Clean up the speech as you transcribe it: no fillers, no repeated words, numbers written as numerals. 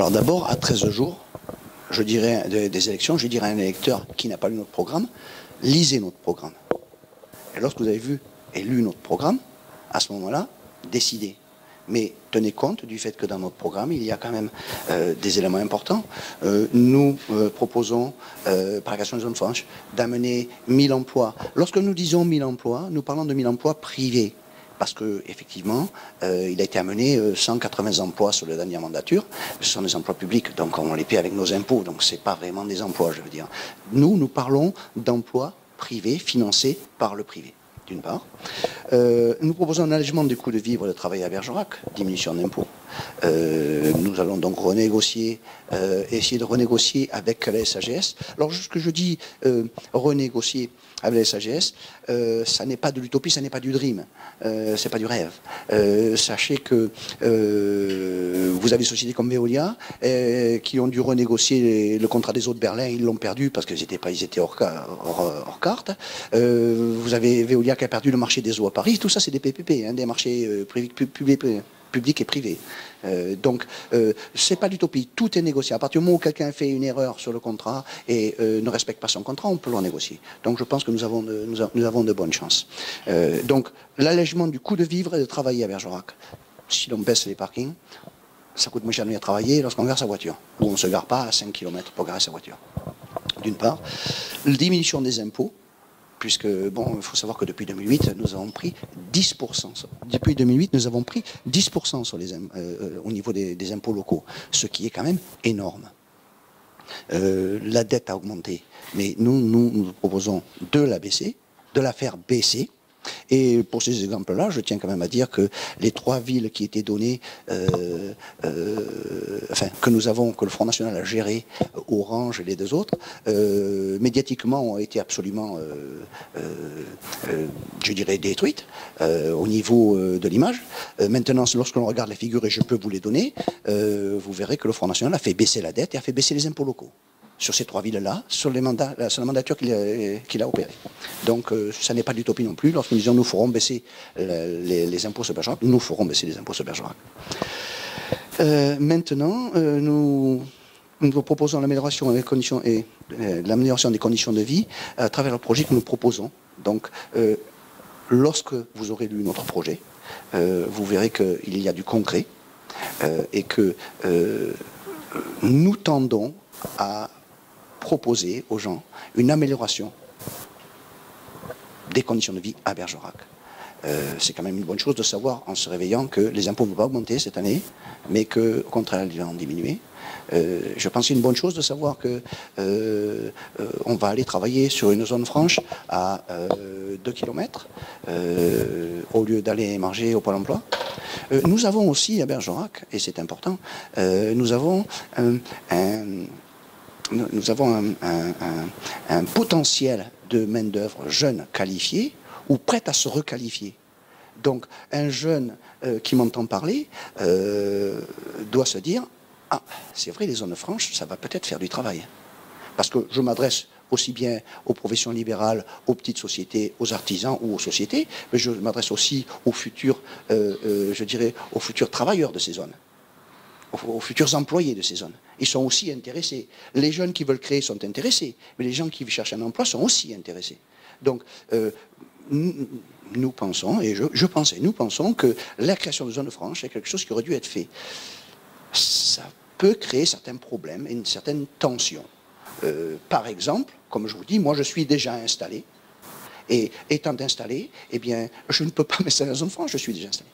Alors d'abord, à 13 jours, je dirais, des élections, je dirais à un électeur qui n'a pas lu notre programme, lisez notre programme. Et lorsque vous avez vu et lu notre programme, à ce moment-là, décidez. Mais tenez compte du fait que dans notre programme, il y a quand même des éléments importants. Nous proposons, par la question des zones franches, d'amener 1000 emplois. Lorsque nous disons 1000 emplois, nous parlons de 1000 emplois privés. Parce qu'effectivement, il a été amené 180 emplois sur la dernière mandature. Ce sont des emplois publics, donc on les paie avec nos impôts. Donc ce n'est pas vraiment des emplois, je veux dire. Nous parlons d'emplois privés financés par le privé, d'une part. Nous proposons un allègement du coût de vivre et de travail à Bergerac, diminution d'impôts. Nous allons donc renégocier, essayer de renégocier avec la SAGS. Alors, ce que je dis renégocier avec la SAGS, ça n'est pas de l'utopie, ça n'est pas du dream, c'est pas du rêve. Sachez que vous avez des sociétés comme Veolia qui ont dû renégocier le contrat des eaux de Berlin, ils l'ont perdu parce qu'ils étaient hors carte. Vous avez Veolia qui a perdu le marché des eaux à Paris, tout ça c'est des PPP, hein, des marchés public et privé. Donc, c'est pas d'utopie, tout est négocié. À partir du moment où quelqu'un fait une erreur sur le contrat et ne respecte pas son contrat, on peut le négocier. Donc, je pense que nous avons de bonnes chances. Donc, l'allègement du coût de vivre et de travailler à Bergerac. Si l'on baisse les parkings, ça coûte moins cher de venir travailler lorsqu'on gare sa voiture. Ou on ne se gare pas à 5 km pour garer sa voiture. D'une part. La diminution des impôts, puisque, bon, il faut savoir que depuis 2008, nous avons pris 10%. Depuis 2008, nous avons pris 10% sur au niveau des impôts locaux, ce qui est quand même énorme. La dette a augmenté, mais nous proposons de la baisser, de la faire baisser. Et pour ces exemples-là, je tiens quand même à dire que les 3 villes qui étaient données, que le Front National a géré, Orange et les 2 autres, médiatiquement ont été absolument, je dirais, détruites au niveau de l'image. Maintenant, lorsque l'on regarde les figures, et je peux vous les donner, vous verrez que le Front National a fait baisser la dette et a fait baisser les impôts locaux sur ces 3 villes-là, sur la mandature qu'il a opérée. Donc, ça n'est pas d'utopie non plus. Lorsque nous disons nous ferons baisser les impôts sur Bergerac, nous ferons baisser les impôts sur Bergerac. Maintenant, nous proposons l'amélioration des conditions et l'amélioration des conditions de vie à travers le projet que nous proposons. Donc, lorsque vous aurez lu notre projet, vous verrez qu'il y a du concret et que nous tendons à proposer aux gens une amélioration des conditions de vie à Bergerac. C'est quand même une bonne chose de savoir en se réveillant que les impôts ne vont pas augmenter cette année, mais qu'au contraire, ils vont diminuer. Je pense que c'est une bonne chose de savoir que on va aller travailler sur une zone franche à 2 km au lieu d'aller émarger au Pôle emploi. Nous avons aussi à Bergerac, et c'est important, nous avons un potentiel de main-d'œuvre jeune qualifiée ou prête à se requalifier. Donc, un jeune qui m'entend parler doit se dire « Ah, c'est vrai, les zones franches, ça va peut-être faire du travail. » Parce que je m'adresse aussi bien aux professions libérales, aux petites sociétés, aux artisans ou aux sociétés, mais je m'adresse aussi aux futurs, je dirais, aux futurs travailleurs de ces zones, aux futurs employés de ces zones. Ils sont aussi intéressés. Les jeunes qui veulent créer sont intéressés, mais les gens qui cherchent un emploi sont aussi intéressés. Donc, nous pensons, et nous pensons que la création de zones franches est quelque chose qui aurait dû être fait. Ça peut créer certains problèmes et une certaine tension. Par exemple, comme je vous dis, moi je suis déjà installé, et étant installé, eh bien, je ne peux pas m'installer dans une zone franche, je suis déjà installé.